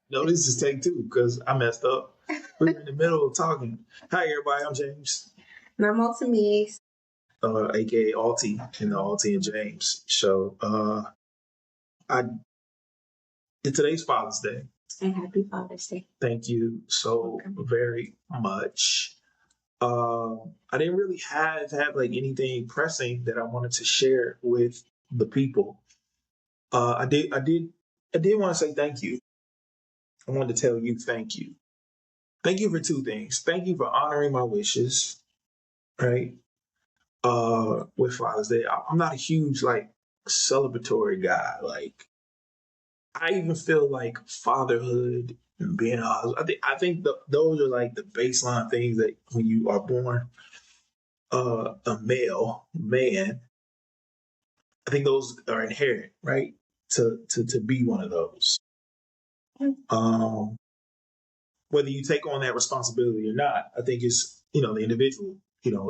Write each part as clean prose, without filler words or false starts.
No, this is take two because I messed up. We were in the middle of talking. Hi, everybody. I'm James, Normal to me. aka Alti in the Alti and James show. I Today's Father's Day. And happy Father's Day. Thank you so very much. I didn't really have like anything pressing that I wanted to share with the people. I did want to say thank you. I wanted to tell you thank you. Thank you for two things. Thank you for honoring my wishes, right? With Father's Day. I'm not a huge like celebratory guy. Like I even feel like fatherhood and being a husband. I think those are like the baseline things that when you are born a male man, I think those are inherent, right? To be one of those. Um, Whether you take on that responsibility or not, I think it's the individual,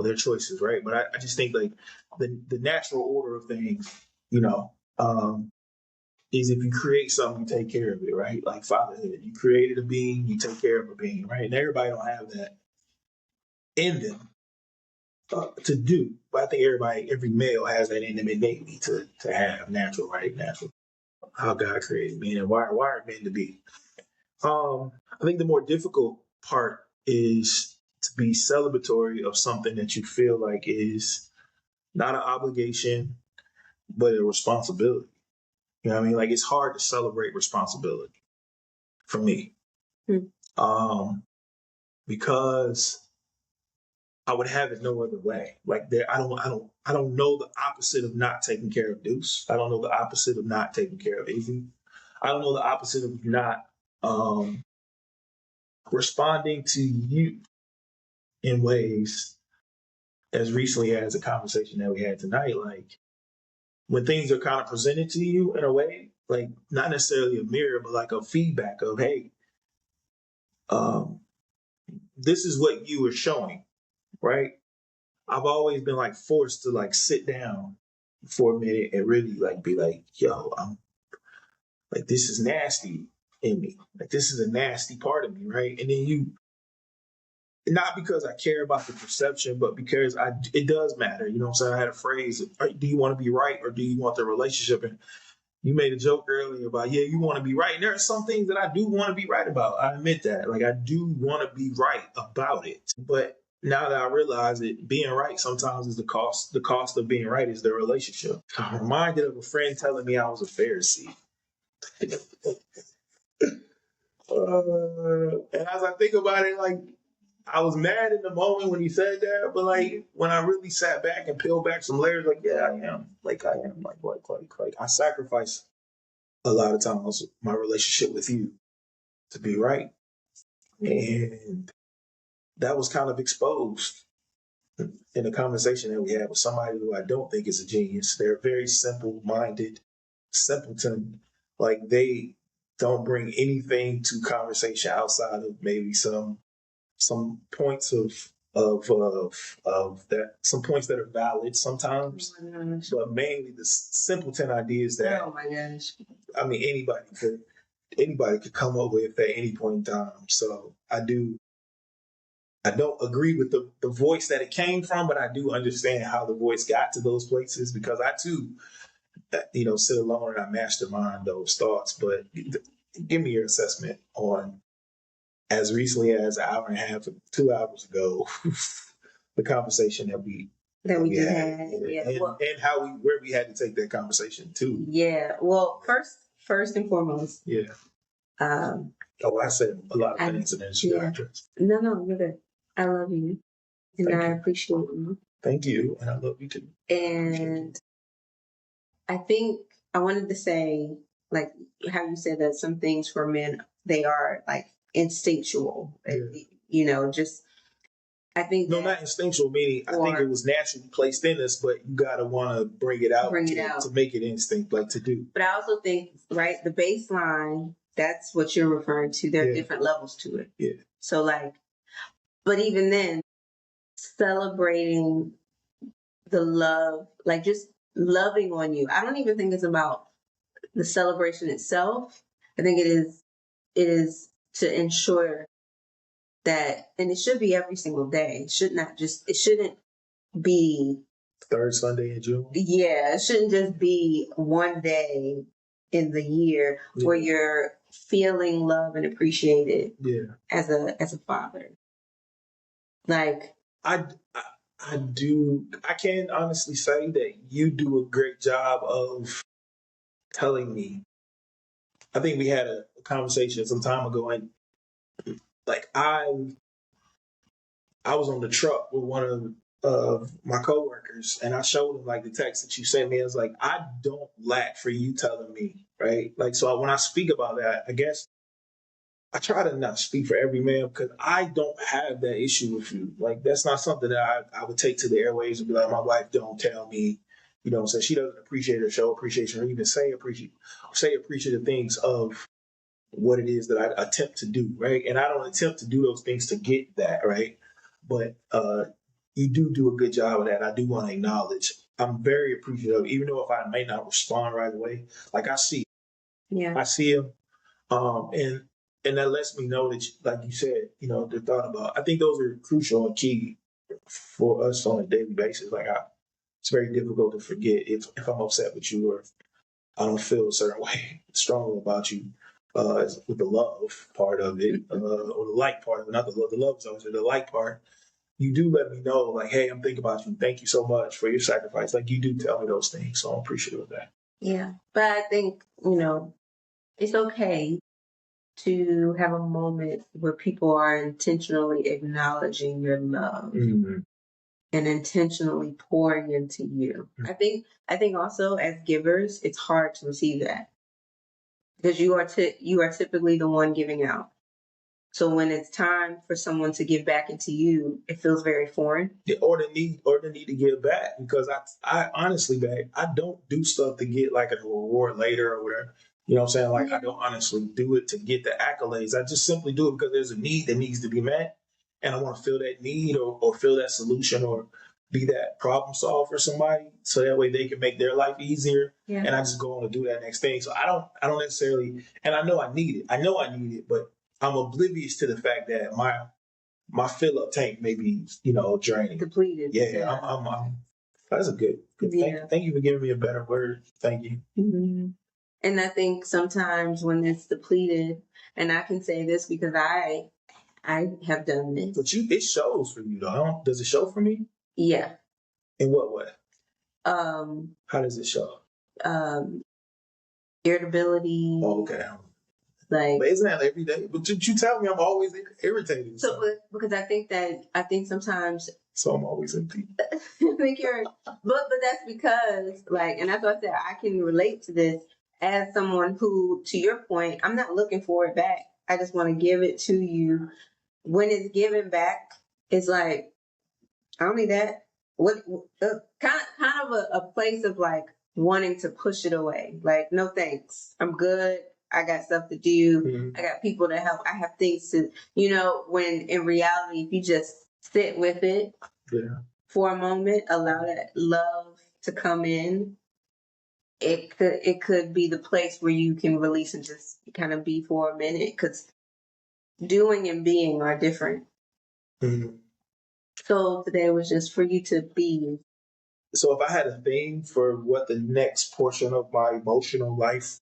their choices, right? But I just think like the natural order of things, you know, um, is if you create something, you take care of it, right? Like fatherhood, you created a being, you take care of a being, right? And everybody don't have that in them to do, but I think every male has that in them innately to have natural, right? Natural, how God created men and why are men to be. I think the more difficult part is to be celebratory of something that you feel like is not an obligation, but a responsibility. You know what I mean? Like it's hard to celebrate responsibility for me. Hmm. Because I would have it no other way. Like there, I don't know the opposite of not taking care of Deuce. I don't know the opposite of not taking care of Izzy. I don't know the opposite of not um, responding to you in ways as recently as a conversation that we had tonight. Like when things are kind of presented to you in a way, like not necessarily a mirror, but like a feedback of, hey, um, this is what you were showing, right? I've always been like forced to like sit down for a minute and really like be like, yo, I'm like, this is nasty in me. Like, this is a nasty part of me, right? And then not because I care about the perception, but because it does matter. You know what I'm saying? I had a phrase, do you want to be right or do you want the relationship? And you made a joke earlier about, yeah, you want to be right. And there are some things that I do want to be right about. I admit that. Like, I do want to be right about it. But now that I realize that being right sometimes is the cost. The cost of being right is the relationship. I'm reminded of a friend telling me I was a Pharisee. And as I think about it, like, I was mad in the moment when he said that, but like when I really sat back and peeled back some layers, like, yeah, I am. Like I am. Like I sacrifice a lot of times my relationship with you to be right. And that was kind of exposed in a conversation that we had with somebody who I don't think is a genius. They're very simple minded, simpleton. Like they don't bring anything to conversation outside of maybe some points of that, some points that are valid sometimes, but mainly the simpleton ideas that, oh my gosh, I mean, anybody could come up with at any point in time. So I don't agree with the voice that it came from, but I do understand how the voice got to those places because I too, sit alone and I mastermind those thoughts. But give me your assessment on as recently as an hour and a half, 2 hours ago, the conversation that we did had, have, and how where we had to take that conversation to. Yeah. Well, first and foremost, yeah. I said a lot of things, and then she got addressed. No, you're good. I love you, and I appreciate you. Thank you, and I love you too. And I think I wanted to say, like how you said that some things for men, they are like instinctual. Yeah. Just I think not instinctual, meaning I think it was naturally placed in us, but you gotta want to bring it out to make it instinct, like to do. But I also think, right, the baseline, that's what you're referring to. There are different levels to it. Yeah. So like, but even then, celebrating the love, like just loving on you. I don't even think it's about the celebration itself. I think it is it is to ensure that, and it should be every single day. It shouldn't be third Sunday in June. Yeah, it shouldn't just be one day in the year where you're feeling love and appreciated as a father. Like I can honestly say that you do a great job of telling me. I think we had a conversation some time ago, and like I was on the truck with one of my coworkers, and I showed him like the text that you sent me. I was like, I don't lack for you telling me, right? Like, so when I speak about that, I guess I try to not speak for every man because I don't have that issue with you. Like, that's not something that I would take to the airwaves and be like, my wife don't tell me, you know what I'm saying? She doesn't appreciate or show appreciation or even say appreciative things of what it is that I attempt to do, right? And I don't attempt to do those things to get that, right? But you do a good job of that. I do want to acknowledge. I'm very appreciative, even though if I may not respond right away, like I see him, and that lets me know that, like you said, you know, the thought about. I think those are crucial and key for us on a daily basis. Like, it's very difficult to forget if I'm upset with you or I don't feel a certain way strongly about you. With the love part of it, or the like part of it, not the love. The love is always the like part. You do let me know, like, hey, I'm thinking about you. Thank you so much for your sacrifice. Like, you do tell me those things, so I'm appreciative of that. Yeah, but I think it's okay to have a moment where people are intentionally acknowledging your love and intentionally pouring into you. I think also as givers, it's hard to receive that because you are typically the one giving out. So when it's time for someone to give back into you, it feels very foreign. Yeah, or the need to give back, because I honestly, babe, I don't do stuff to get like a reward later or whatever. You know what I'm saying? Like, I don't honestly do it to get the accolades. I just simply do it because there's a need that needs to be met, and I want to fill that need or fill that solution or be that problem solver for somebody, so that way they can make their life easier. Yeah. And I just go on to do that next thing. So I don't necessarily, and I know I need it. I know I need it, but I'm oblivious to the fact that my fill up tank may be, draining. Depleted. Yeah. I'm that's a good thank you for giving me a better word. Thank you. Mm-hmm. And I think sometimes when it's depleted, and I can say this because I have done this. But it shows for you though. Does it show for me? Yeah. In what way? How does it show? Irritability. Oh, okay. Like, but isn't that every day? But you tell me I'm always irritated. So, because I think sometimes. So I'm always empty. I think but that's because, like, and that's what I said, I can relate to this as someone who, to your point, I'm not looking for it back. I just want to give it to you. When it's given back, it's like, I don't need that. What kind of a place of like wanting to push it away. Like, no thanks. I'm good. I got stuff to do. Mm-hmm. I got people to help. I have things to, when in reality, if you just sit with it for a moment, allow that love to come in, it could be the place where you can release and just kind of be for a minute, because doing and being are different. Mm-hmm. So today was just for you to be. So if I had a theme for what the next portion of my emotional life,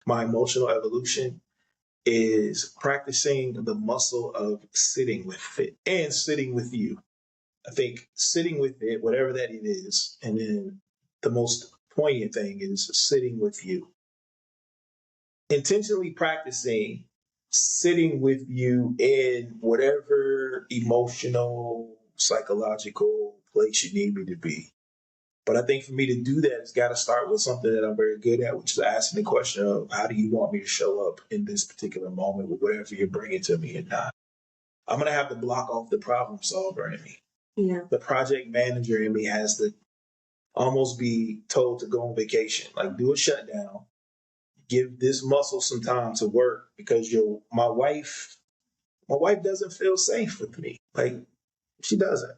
my emotional evolution, is practicing the muscle of sitting with it and sitting with you. I think sitting with it, whatever that it is, and then the most poignant thing is sitting with you. Intentionally practicing sitting with you in whatever emotional, psychological place you need me to be. But I think for me to do that, it's got to start with something that I'm very good at, which is asking the question of, how do you want me to show up in this particular moment with whatever you're bringing to me and not? I'm going to have to block off the problem solver in me. Yeah. The project manager in me has to almost be told to go on vacation, like do a shutdown, give this muscle some time to work, because my wife doesn't feel safe with me. Like, she doesn't.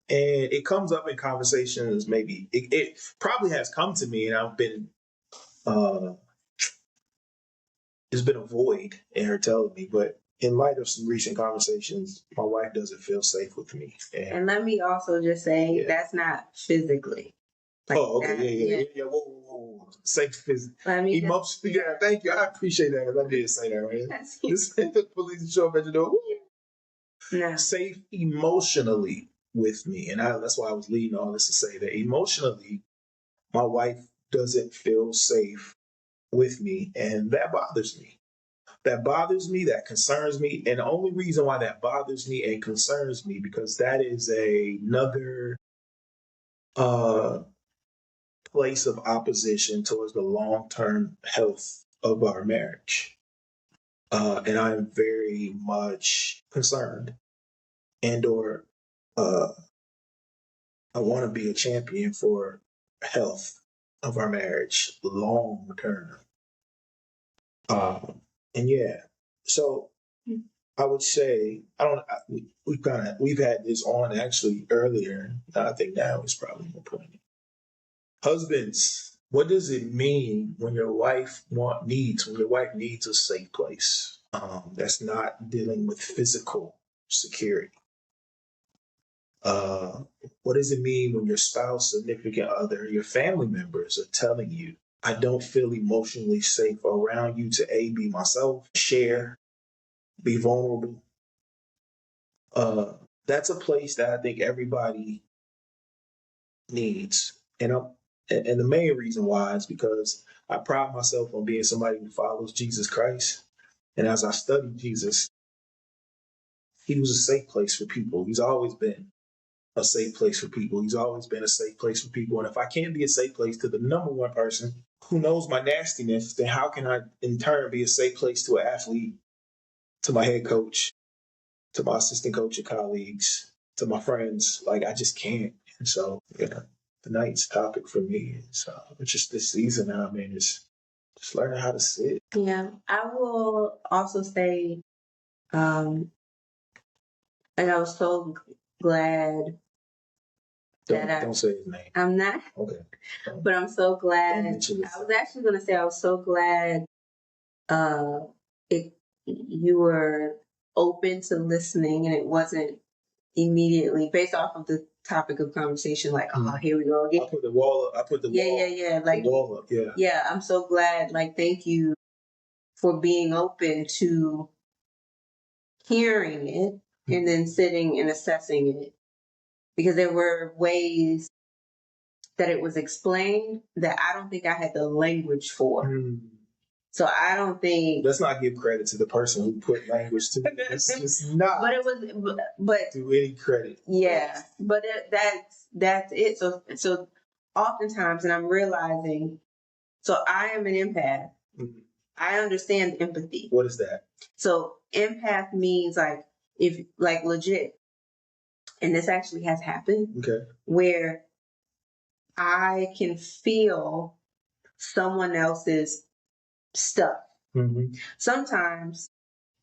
And it comes up in conversations. Maybe it probably has come to me, and I've been there's been a void in her telling me, but in light of some recent conversations, my wife doesn't feel safe with me. And let me also just say that's not physically. Like okay, yeah. Whoa. Safe is emotionally. Yeah, thank you. I appreciate that. I did say that, right? This police show up at the door. No. Safe emotionally with me, and that's why I was leading all this to say that emotionally, my wife doesn't feel safe with me, and that bothers me. That bothers me, that concerns me. And the only reason why that bothers me and concerns me, because that is another place of opposition towards the long-term health of our marriage. And I'm very much concerned or I want to be a champion for health of our marriage long term. And yeah, so I would say we've had this on actually earlier. I think now is probably more poignant. Husbands, what does it mean when your wife needs a safe place? That's not dealing with physical security. What does it mean when your spouse, significant other, your family members are telling you, I don't feel emotionally safe around you to be myself, share, be vulnerable? That's a place that I think everybody needs. And the main reason why is because I pride myself on being somebody who follows Jesus Christ. And as I studied Jesus, he was a safe place for people. He's always been a safe place for people. He's always been a safe place for people. And if I can't be a safe place to the number one person who knows my nastiness, then how can I in turn be a safe place to an athlete, to my head coach, to my assistant coach and colleagues, to my friends? Like, I just can't. And so, tonight's topic for me is just this season that I'm in is just learning how to sit. Yeah, I will also say, and I was so glad don't say his name. I'm not. Okay. But I'm so glad. I was actually going to say I was so glad you were open to listening, and it wasn't immediately based off of the topic of conversation. Like, oh, here we go again. I put the wall up. Like, the wall up. Yeah. I'm so glad. Like, thank you for being open to hearing it and then sitting and assessing it, because there were ways that it was explained that I don't think I had the language for. So I don't think. Let's not give credit to the person who put language to it. It's just not. But it was. But do any credit. Yeah, but that's it. So oftentimes, and I'm realizing. So I am an empath. Mm-hmm. I understand empathy. What is that? So empath means like legit, and this actually has happened. Okay. Where I can feel someone else's stuff. Mm-hmm. Sometimes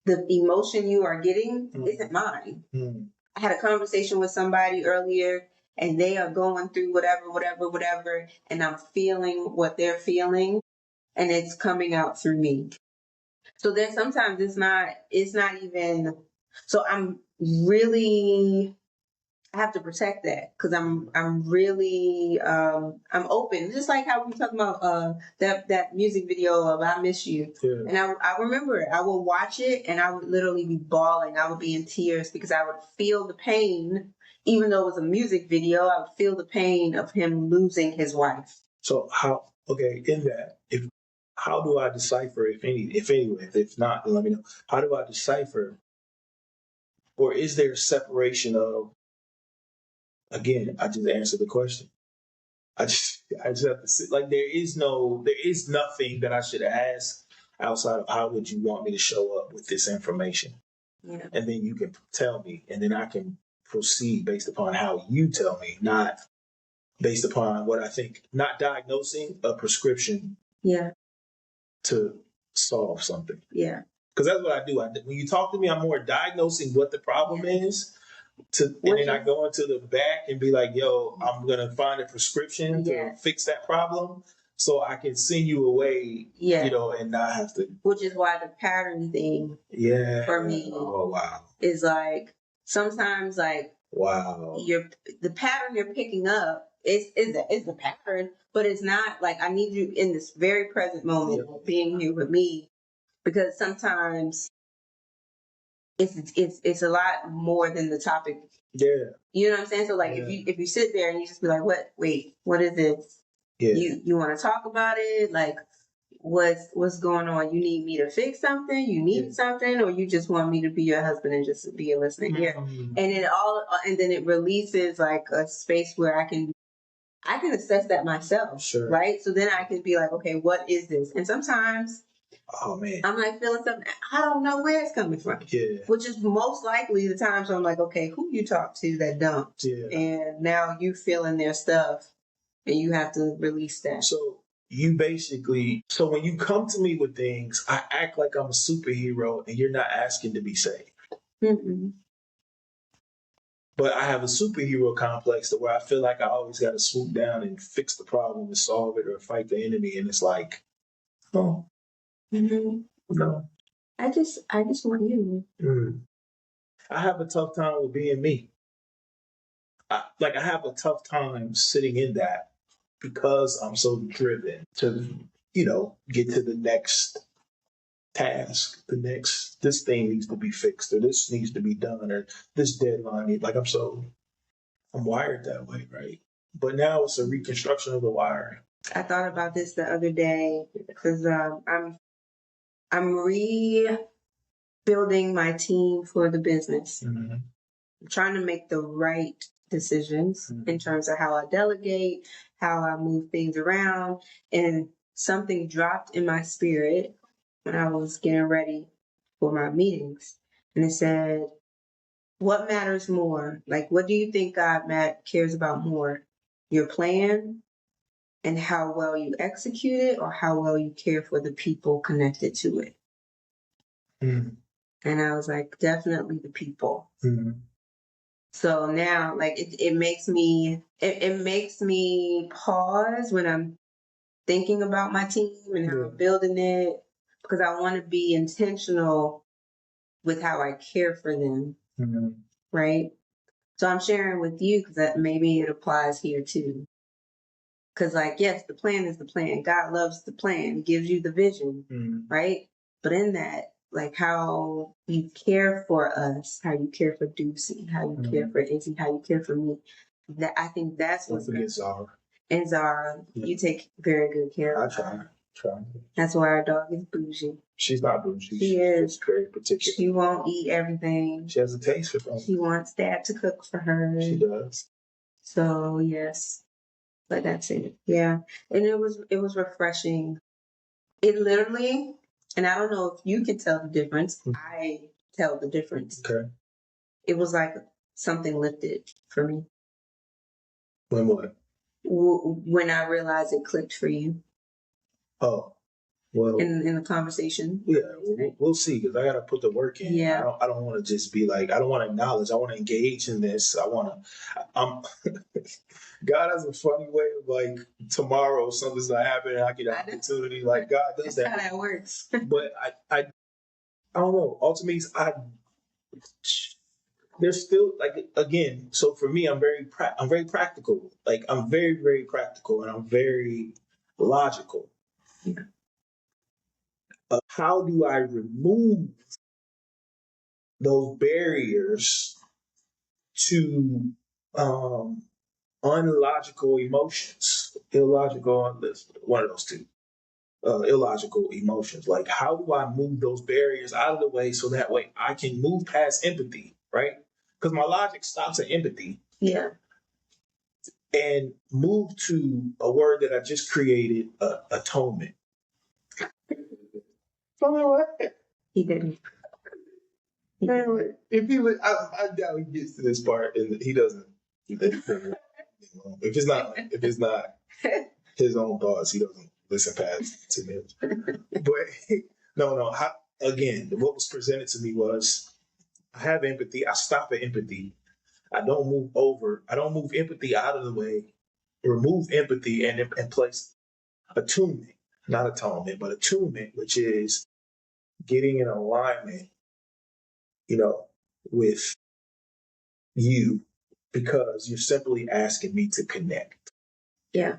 the emotion you are getting isn't mine. Mm-hmm. I had a conversation with somebody earlier and they are going through whatever, and I'm feeling what they're feeling and it's coming out through me. So there's sometimes it's not even, so I'm really, I have to protect that because I'm really I'm open, just like how we were talking about that music video of "I Miss You," and I remember it. I would watch it and I would literally be bawling. I would be in tears because I would feel the pain, even though it was a music video. I would feel the pain of him losing his wife. So in that, how do I decipher if not, then let me know. How do I decipher, or is there a separation of? Again, I just answered the question. I just have to sit. Like there is nothing that I should ask outside of how would you want me to show up with this information? Yeah. And then you can tell me, and then I can proceed based upon how you tell me, not based upon what I think, not diagnosing a prescription. Yeah. To solve something. Yeah. Because that's what I do. When you talk to me, I'm more diagnosing what the problem is. And then I go into the back and be like, yo, I'm going to find a prescription to fix that problem. so I can send you away, Yeah. and not have to. Which is why the pattern thing for me is like sometimes like wow. The pattern you're picking up is the pattern, but it's not like I need you in this very present moment being here with me, because sometimes it's a lot more than the topic. Yeah. You know what I'm saying? So like if you sit there and you just be like, what is this? Yeah. You want to talk about it? Like what's going on? You need me to fix something? You need something, or you just want me to be your husband and just be a listening ear? And then it releases like a space where I can assess that myself. Sure. Right? So then I can be like, okay, what is this? And sometimes I'm like feeling something. I don't know where it's coming from. Yeah. Which is most likely the times I'm like, okay, who you talk to that dumped? Yeah. And now you feeling their stuff and you have to release that. So when you come to me with things, I act like I'm a superhero and you're not asking to be saved. Mm-mm. But I have a superhero complex to where I feel like I always got to swoop down and fix the problem and solve it or fight the enemy. And it's like, oh, no. I just want you. Mm. I have a tough time with being me. I have a tough time sitting in that because I'm so driven to, get to the next task. This thing needs to be fixed, or this needs to be done, or this deadline. I'm wired that way, right? But now it's a reconstruction of the wiring. I thought about this the other day because I'm rebuilding my team for the business. Mm-hmm. I'm trying to make the right decisions in terms of how I delegate, how I move things around. And something dropped in my spirit when I was getting ready for my meetings. And it said, what matters more? Like, what do you think God cares about more? Your plan and how well you execute it, or how well you care for the people connected to it? Mm. And I was like, definitely the people. Mm-hmm. So now, like, it makes me pause when I'm thinking about my team and how I'm building it, because I want to be intentional with how I care for them. Mm-hmm. Right? So I'm sharing with you because that maybe it applies here too. Because yes, the plan is the plan. God loves the plan. He gives you the vision, right? But in that, how you care for us, how you care for Ducey, how you care for Izzy, how you care for me. I think that's what's good. Zara. And Zara, you take very good care of her. I try. That's why our dog is bougie. She's not bougie. She is. She's very particular. She won't eat everything. She has a taste for things. She wants Dad to cook for her. She does. So yes. But that's it. Yeah. And it was refreshing. It literally, and I don't know if you can tell the difference. I tell the difference. Okay. It was like something lifted for me. When what? When I realized it clicked for you. Oh. Well, in the conversation. Yeah, we'll see, because I got to put the work in. Yeah. I don't want to just be like, I don't want to acknowledge. I want to engage in this. I'm God has a funny way of tomorrow something's not happening. I get an opportunity. God does that. That's how that works. But I don't know. Ultimately, there's still again. So for me, I'm very practical. I'm very, very practical, and I'm very logical. Yeah. How do I remove those barriers to unlogical emotions? Illogical, one of those two. Illogical emotions. How do I move those barriers out of the way so that way I can move past empathy, right? Because my logic stops at empathy. Yeah. And move to a word that I just created, atonement. He didn't. Anyway, if he would, I doubt he gets to this part, and he doesn't. If it's not his own thoughts, he doesn't listen past to me. But no. Again, what was presented to me was I have empathy. I stop at empathy. I don't move empathy out of the way. Remove empathy and place attunement, not atonement, but attunement, which is getting in alignment, you know, with you because you're simply asking me to connect. Yeah.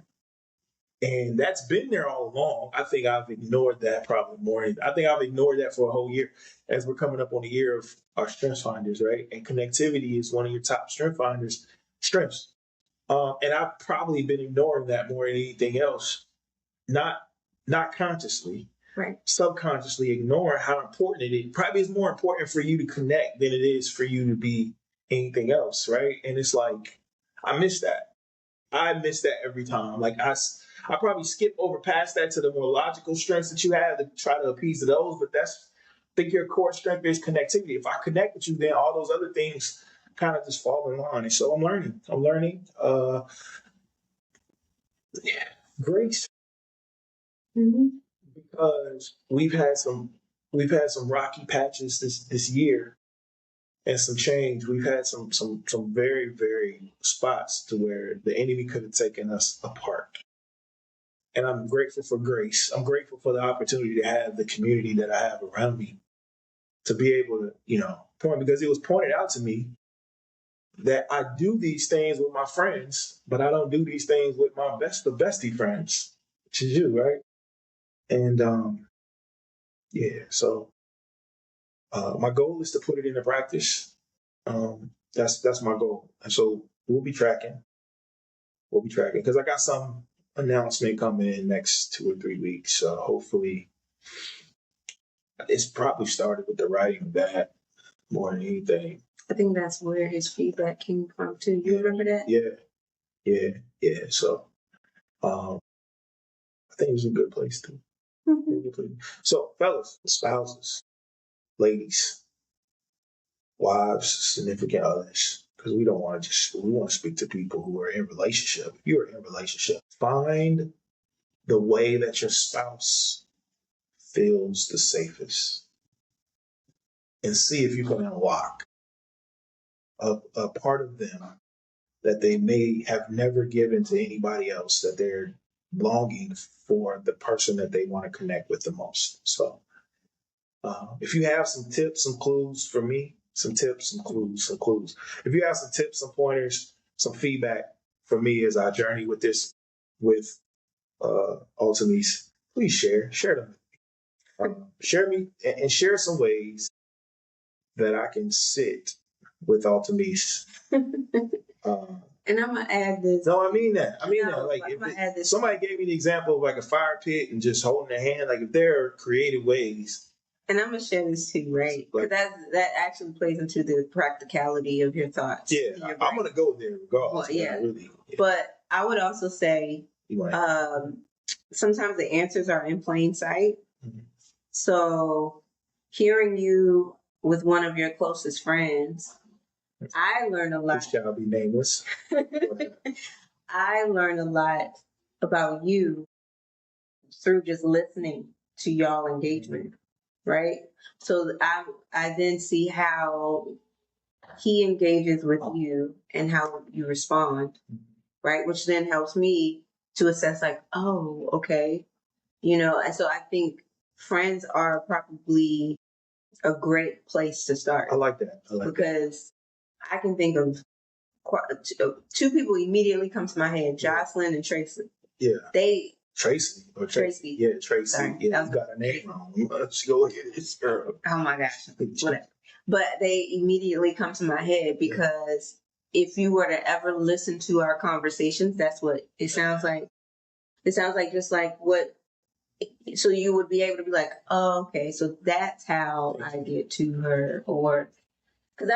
And that's been there all along. I think I've ignored that probably more. I think I've ignored that for a whole year as we're coming up on a year of our strengths finders, right? And connectivity is one of your top strength finders, strengths. And I've probably been ignoring that more than anything else, not not consciously, Right. subconsciously ignoring how important it is. Probably is more important for you to connect than it is for you to be anything else, right? And it's like I miss that. I miss that every time. Like I probably skip over past that to the more logical strengths that you have to try to appease to those, but that's I think your core strength is connectivity. If I connect with you, then all those other things kind of just fall in line. And so I'm learning. I'm learning. Yeah, grace because we've had some rocky patches this year and some change. We've had some very very spots to where the enemy could have taken us apart. And I'm grateful for grace. I'm grateful for the opportunity to have the community that I have around me to be able to, point because it was pointed out to me that I do these things with my friends, but I don't do these things with my the bestie friends, which is you, right? And yeah, so my goal is to put it into practice. That's my goal, and so we'll be tracking. We'll be tracking because I got some announcement coming in next 2 or 3 weeks. So hopefully, it's probably started with the writing of that more than anything. I think that's where his feedback came from too. You remember that? Yeah. So I think it's a good place to. So, fellas, spouses, ladies, wives, significant others, because we don't want to we want to speak to people who are in relationship. If you're in a relationship, find the way that your spouse feels the safest and see if you can unlock a part of them that they may have never given to anybody else, that they're longing for the person that they want to connect with the most. So if you have some tips, some clues for me, some tips, some clues. If you have some tips, some pointers, some feedback for me as I journey with this, with Ultimies, please share them. Share me and share some ways that I can sit with Ultimies. And I'm gonna add this. No, I mean that. Like if somebody gave me the example of like a fire pit and just holding their hand. Like if there are creative ways. And I'm gonna share this too, right? Because that actually plays into the practicality of your thoughts. Yeah, I'm gonna go there regardless. Well, yeah. But I would also say, sometimes the answers are in plain sight. Mm-hmm. So, hearing you with one of your closest friends, I learned a lot. Which shall be nameless. I learned a lot about you through just listening to y'all engagement, right? So I then see how he engages with you and how you respond, right? Which then helps me to assess like, oh, okay. And so I think friends are probably a great place to start. I like that. Because I can think of two people immediately come to my head, Jocelyn and Tracy. Yeah. Tracy. Yeah, Tracy. Sorry, yeah, you got her name wrong. Let's go look at this girl. Oh my gosh. Whatever. But they immediately come to my head because if you were to ever listen to our conversations, that's what it sounds like. It sounds like just like what, so you would be able to be like, oh, okay, so that's how I get to her, or because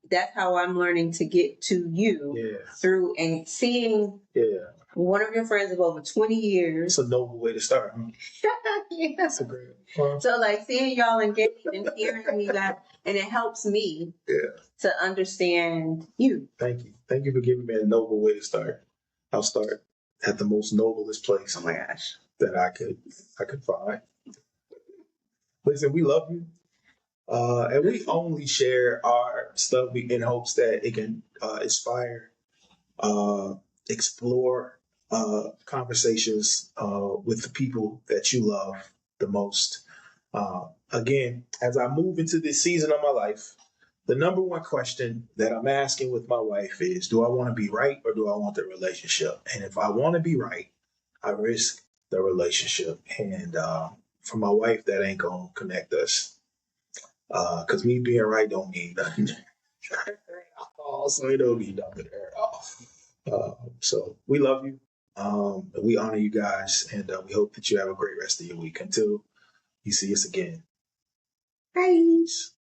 that's how I'm learning to get to you through and seeing one of your friends of over 20 years. It's a noble way to start. Yeah. That's a great one. So like seeing y'all engaged and hearing you guys, and it helps me to understand you. Thank you. Thank you for giving me a noble way to start. I'll start at the most noblest place. Oh my gosh. That I could find. Listen, we love you. And we only share our stuff in hopes that it can inspire, explore, conversations with the people that you love the most. Again, as I move into this season of my life, the number one question that I'm asking with my wife is, do I want to be right or do I want the relationship? And if I want to be right, I risk the relationship. And for my wife, that ain't going to connect us. Because me being right don't mean nothing. Also, it don't mean nothing at all. So we love you. We honor you guys, and we hope that you have a great rest of your week. Until you see us again. Bye. Peace.